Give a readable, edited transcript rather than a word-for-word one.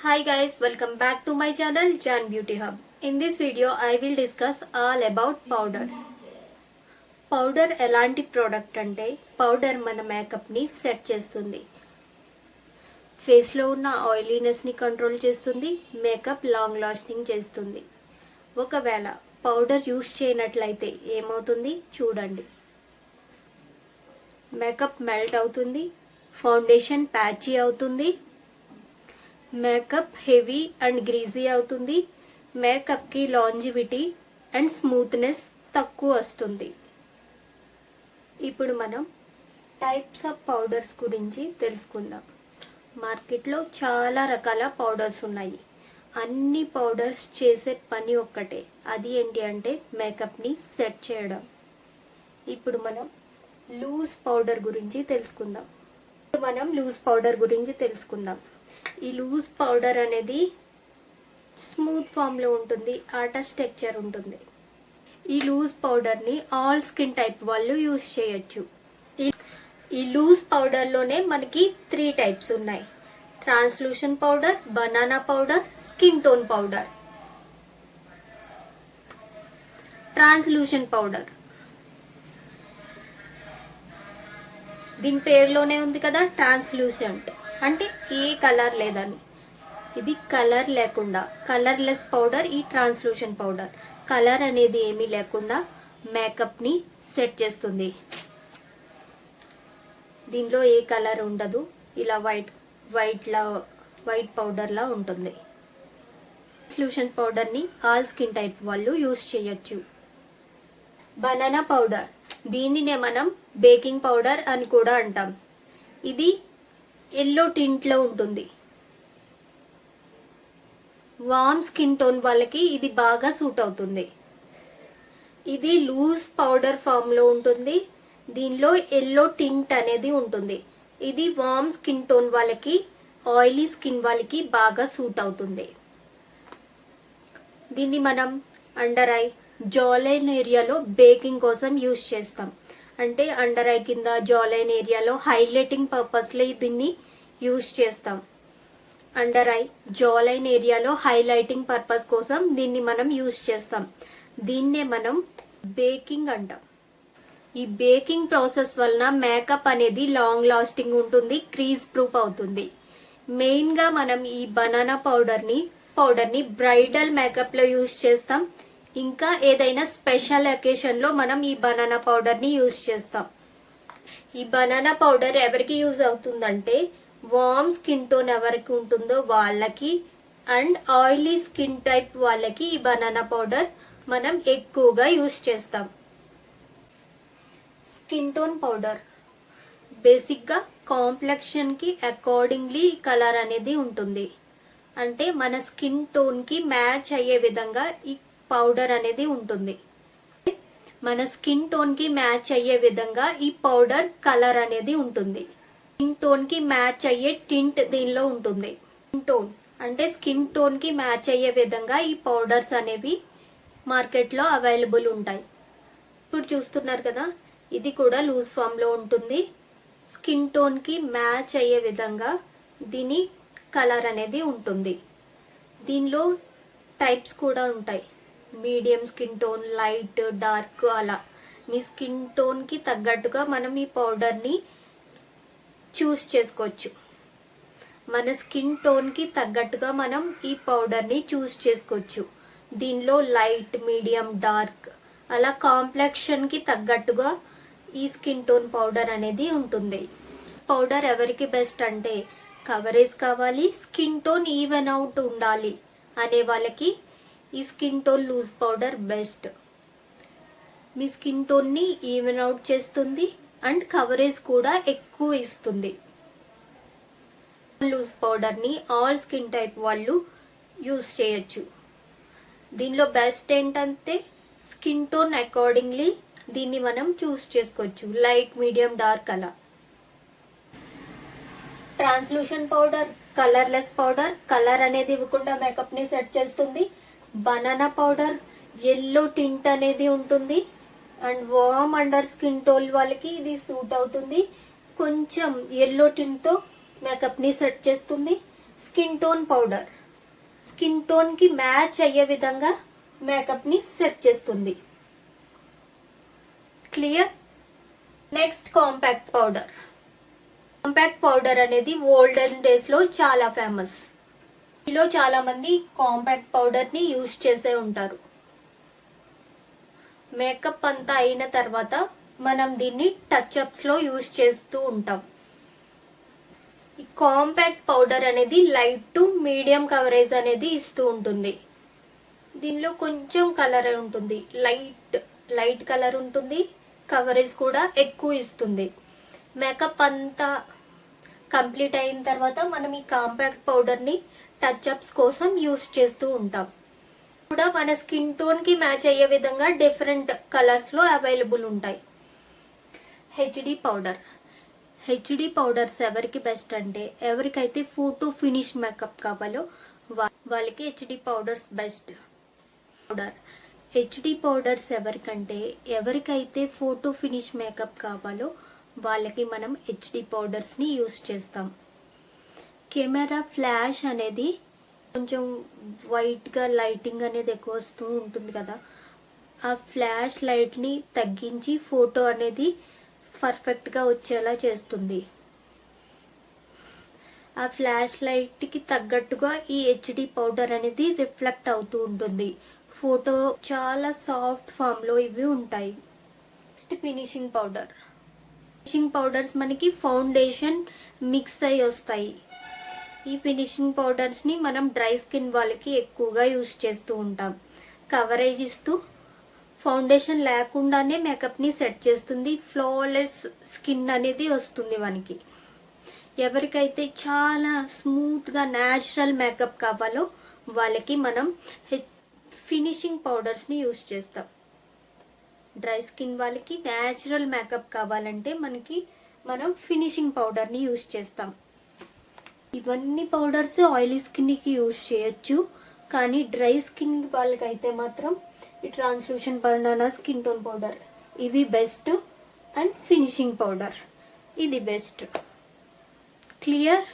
Hi guys, welcome back to my channel Jan Beauty Hub. In this video I will discuss all about powders. Powder ఎలాంటి product అంటే powder మన మేకప్ని set చేస్తుంది, ఫేస్లో ఉన్న ఆయిలీనెస్ని control చేస్తుంది, makeup long lasting చేస్తుంది. ఒకవేళ పౌడర్ యూస్ చేయనట్లయితే ఏమవుతుంది చూడండి. మేకప్ మెల్ట్ అవుతుంది, ఫౌండేషన్ ప్యాచీ అవుతుంది, మేకప్ హెవీ అండ్ గ్రీజీ అవుతుంది, మేకప్కి లాంజివిటీ అండ్ స్మూత్నెస్ తక్కువ వస్తుంది. ఇప్పుడు మనం టైప్స్ ఆఫ్ పౌడర్స్ గురించి తెలుసుకుందాం. మార్కెట్లో చాలా రకాల పౌడర్స్ ఉన్నాయి. అన్ని పౌడర్స్ చేసే పని ఒక్కటే, అది ఏంటి అంటే మేకప్ని సెట్ చేయడం. ఇప్పుడు మనం లూజ్ పౌడర్ గురించి తెలుసుకుందాం. ఈ లూజ్ పౌడర్ అనేది స్మూత్ ఫామ్లో ఉంటుంది, ఆటా స్ట్రక్చర్ ఉంటుంది. ఈ లూజ్ పౌడర్ని ఆల్ స్కిన్ టైప్ వాళ్ళు యూజ్ చేయొచ్చు. ఈ లూజ్ పౌడర్లోనే మనకి 3 టైప్స్ ఉన్నాయి: translucent powder, banana powder, skin tone powder. Translucent powder దీని పేరులోనే ఉంది కదా, ట్రాన్స్లూసెంట్ అంటే ఏ కలర్ లేదని. ఇది కలర్ లేకుండా, కలర్లెస్ పౌడర్. ఈ ట్రాన్స్లూషన్ పౌడర్ కలర్ అనేది ఏమీ లేకుండా మేకప్ని సెట్ చేస్తుంది. దీనిలో ఏ కలర్ ఉండదు, ఇలా వైట్ పౌడర్లా ఉంటుంది. ట్రాన్స్లూషన్ పౌడర్ని ఆల్ స్కిన్ టైప్ వాళ్ళు యూస్ చేయొచ్చు. బనానా పౌడర్, దీనినే మనం బేకింగ్ పౌడర్ అని కూడా అంటాం. ఇది ఎల్లో టింట్లో ఉంటుంది. వార్మ్ స్కిన్ టోన్ వాళ్ళకి ఇది బాగా సూట్ అవుతుంది. ఇది లూజ్ పౌడర్ ఫామ్లో ఉంటుంది. దీనిలో ఎల్లో టింట్ అనేది ఉంటుంది. ఇది వార్మ్ స్కిన్ టోన్ వాళ్ళకి, ఆయిలీ స్కిన్ వాళ్ళకి బాగా సూట్ అవుతుంది. దీన్ని మనం అండర్ ఐ, జా లైన్ ఏరియాలో బేకింగ్ కోసం యూస్ చేస్తాం. అంటే అండర్ ఐ కింద, జా లైన్ ఏరియాలో హైలైటింగ్ పర్పస్లో దీన్ని యూస్ చేస్తాం. అండర్ ఐ, జా లైన్ ఏరియాలో హైలైటింగ్ పర్పస్ కోసం దీన్ని మనం యూస్ చేస్తాం. దీన్నే మనం బేకింగ్ అంటాం. ఈ బేకింగ్ ప్రాసెస్ వలన మేకప్ అనేది లాంగ్ లాస్టింగ్ ఉంటుంది, క్రీజ్ ప్రూఫ్ అవుతుంది. మెయిన్గా మనం ఈ బనానా పౌడర్ని బ్రైడల్ మేకప్లో యూస్ చేస్తాం. ఇంకా ఏదైనా స్పెషల్ అకేషన్లో మనం ఈ బనానా పౌడర్ని యూస్ చేస్తాం. ఈ బనానా పౌడర్ ఎవరికి యూజ్ అవుతుందంటే, వార్మ్ స్కిన్ టోన్ ఎవరికి ఉంటుందో వాళ్ళకి అండ్ ఆయిలీ స్కిన్ టైప్ వాళ్ళకి ఈ బనానా పౌడర్ మనం ఎక్కువగా యూస్ చేస్తాం. స్కిన్ టోన్ పౌడర్ బేసిక్గా కాంప్లెక్షన్కి అకార్డింగ్లీ కలర్ అనేది ఉంటుంది. అంటే మన స్కిన్ టోన్కి మ్యాచ్ అయ్యే విధంగా ఈ పౌడర్ అనేది ఉంటుంది. మన స్కిన్ టోన్కి మ్యాచ్ అయ్యే విధంగా ఈ పౌడర్ కలర్ అనేది ఉంటుంది. స్కిన్ టోన్కి మ్యాచ్ అయ్యే టింట్ దీనిలో ఉంటుంది. స్కిన్ టోన్ అంటే స్కిన్ టోన్కి మ్యాచ్ అయ్యే విధంగా ఈ పౌడర్స్ అనేవి మార్కెట్లో అవైలబుల్ ఉంటాయి. ఇప్పుడు చూస్తున్నారు కదా, ఇది కూడా లూజ్ ఫామ్లో ఉంటుంది. స్కిన్ టోన్కి మ్యాచ్ అయ్యే విధంగా దీని కలర్ అనేది ఉంటుంది. దీనిలో టైప్స్ కూడా ఉంటాయి: medium skin tone, light, dark. అలా మీ స్కిన్ టోన్కి తగ్గట్టుగా మనం ఈ పౌడర్ని చూస్ చేసుకోవచ్చు. మన స్కిన్ టోన్కి తగ్గట్టుగా మనం ఈ పౌడర్ని చూస్ చేసుకోవచ్చు. దీనిలో లైట్, మీడియం, డార్క్ అలా కాంప్లెక్షన్కి తగ్గట్టుగా ఈ స్కిన్ టోన్ పౌడర్ అనేది ఉంటుంది. పౌడర్ ఎవరికి బెస్ట్ అంటే, కవరేజ్ కావాలి, స్కిన్ టోన్ ఈవెన్ అవుట్ ఉండాలి అనే వాళ్ళకి ఈ skin tone loose powder best. మీ స్కిన్ టోన్ని ఈవెన్ అవుట్ చేస్తుంది అండ్ కవరేజ్ కూడా ఎక్కువ ఇస్తుంది. లూజ్ పౌడర్ని ఆల్ స్కిన్ టైప్ వాళ్ళు యూస్ చేయొచ్చు. దీనిలో బెస్ట్ ఏంటంటే స్కిన్ టోన్ అకార్డింగ్లీ దీన్ని మనం చూస్ చేసుకోవచ్చు, లైట్, మీడియం, డార్క్ అలా. Translucent powder colourless powder, colour అనేది ఇవ్వకుండా మేకప్ని సెట్ చేస్తుంది. బనానా పౌడర్ ఎల్లో టింట్ అనేది ఉంటుంది and warm under skin tone వాళ్ళకి ఇది సూట్ అవుతుంది. కొంచెం ఎల్లో టింట్తో మేకప్ని సెట్ చేస్తుంది. స్కిన్ టోన్ పౌడర్ స్కిన్ టోన్కి మ్యాచ్ అయ్యే విధంగా మేకప్ని సెట్ చేస్తుంది. Clear. Next compact powder. Compact powder అనేది ఓల్డెన్ డేస్లో చాలా ఫేమస్. మీలో చాలా మంది కాంపాక్ట్ పౌడర్ని యూజ్ చేసే ఉంటారు. మేకప్ అంతా అయిన తర్వాత మనం దీన్ని టచ్అప్స్లో యూజ్ చేస్తూ ఉంటాం. ఈ కాంపాక్ట్ పౌడర్ అనేది లైట్ టు మీడియం కవరేజ్ అనేది ఇస్తూ ఉంటుంది. దీనిలో కొంచెం కలర్ ఉంటుంది, లైట్ కలర్ ఉంటుంది, కవరేజ్ కూడా ఎక్కువ ఇస్తుంది. మేకప్ అంతా కంప్లీట్ అయిన తర్వాత మనం ఈ కాంపాక్ట్ పౌడర్ని టచ్అప్స్ కోసం యూస్ చేస్తూ ఉంటాం. కూడా మన స్కిన్ టోన్కి మ్యాచ్ అయ్యే విధంగా డిఫరెంట్ కలర్స్లో అవైలబుల్ ఉంటాయి. HD powder. హెచ్డి పౌడర్స్ ఎవరికి బెస్ట్ అంటే ఎవరికైతే ఫోటో ఫినిష్ మేకప్ కావాలో వాళ్ళకి HD powders best. HD powders ఎవరికైతే ఫోటో ఫినిష్ మేకప్ కావాలో వాళ్ళకి మనం హెచ్డి పౌడర్స్ని యూస్ చేస్తాం. కెమెరా ఫ్లాష్ అనేది కొంచెం వైట్గా లైటింగ్ అనేది ఎక్కువ వస్తూ ఉంటుంది కదా, ఆ ఫ్లాష్ లైట్ని తగ్గించి ఫోటో అనేది పర్ఫెక్ట్గా వచ్చేలా చేస్తుంది. ఆ ఫ్లాష్ లైట్కి తగ్గట్టుగా ఈ హెచ్డి పౌడర్ అనేది రిఫ్లెక్ట్ అవుతూ ఉంటుంది. ఫోటో చాలా సాఫ్ట్ ఫామ్లో ఇవి ఉంటాయి. Next finishing powder. Finishing powders మనకి ఫౌండేషన్ మిక్స్ అయి వస్తాయి. ఈ ఫినిషింగ్ పౌడర్స్ని మనం డ్రై స్కిన్ వాళ్ళకి ఎక్కువగా యూజ్ చేస్తూ ఉంటాం. కవరేజ్ ఇస్తూ ఫౌండేషన్ లేకుండానే మేకప్ని సెట్ చేస్తుంది. ఫ్లాలెస్ స్కిన్ అనేది వస్తుంది మనకి. ఎవరికైతే చాలా స్మూత్గా న్యాచురల్ మేకప్ కావాలో వాళ్ళకి మనం ఫినిషింగ్ పౌడర్స్ని యూజ్ చేస్తాం. డ్రై స్కిన్ వాళ్ళకి న్యాచురల్ మేకప్ కావాలంటే మనం ఫినిషింగ్ పౌడర్ని యూజ్ చేస్తాం. ఇవన్నీ పౌడర్స్ ఆయిలీ స్కిన్కి యూజ్ చేయొచ్చు, కానీ డ్రై స్కిన్ వాళ్ళకైతే మాత్రం ఈ ట్రాన్స్లూషన్ బనానా స్కిన్ టోన్ పౌడర్ ఇవి బెస్ట్, అండ్ ఫినిషింగ్ పౌడర్ ఇది బెస్ట్. క్లియర్.